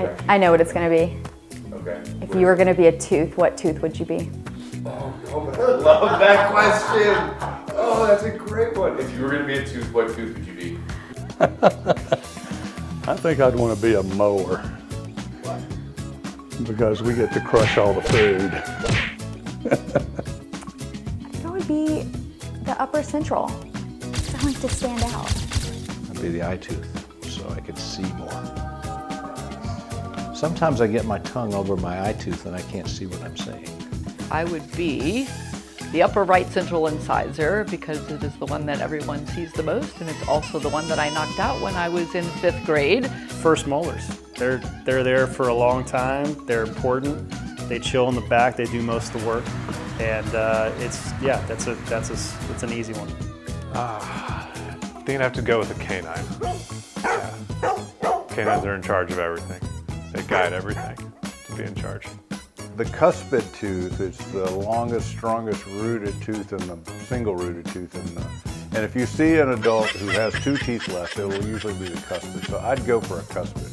Okay. I know what it's going to be. Okay. If you were going to be a tooth, what tooth would you be? Oh, I love that question. Oh, that's a great one. If you were going to be a tooth, what tooth would you be? I think I'd want to be a mower. Because we get to crush all the food. I think I would be the upper central. I like to stand out. I'd be the eye tooth, so I could see more. Sometimes I get my tongue over my eye tooth and I can't see what I'm saying. I would be the upper right central incisor because it is the one that everyone sees the most, and it's also the one that I knocked out when I was in 5th grade. First molars. They're there for a long time. They're important. They chill in the back. They do most of the work, and that's an easy one. I think I'd have to go with a canine. Yeah. Canines are in charge of everything. They guide everything to be in charge. The cuspid tooth is the longest, strongest rooted tooth in the single rooted tooth in the. And if you see an adult who has 2 teeth left, it will usually be the cuspid. So I'd go for a cuspid.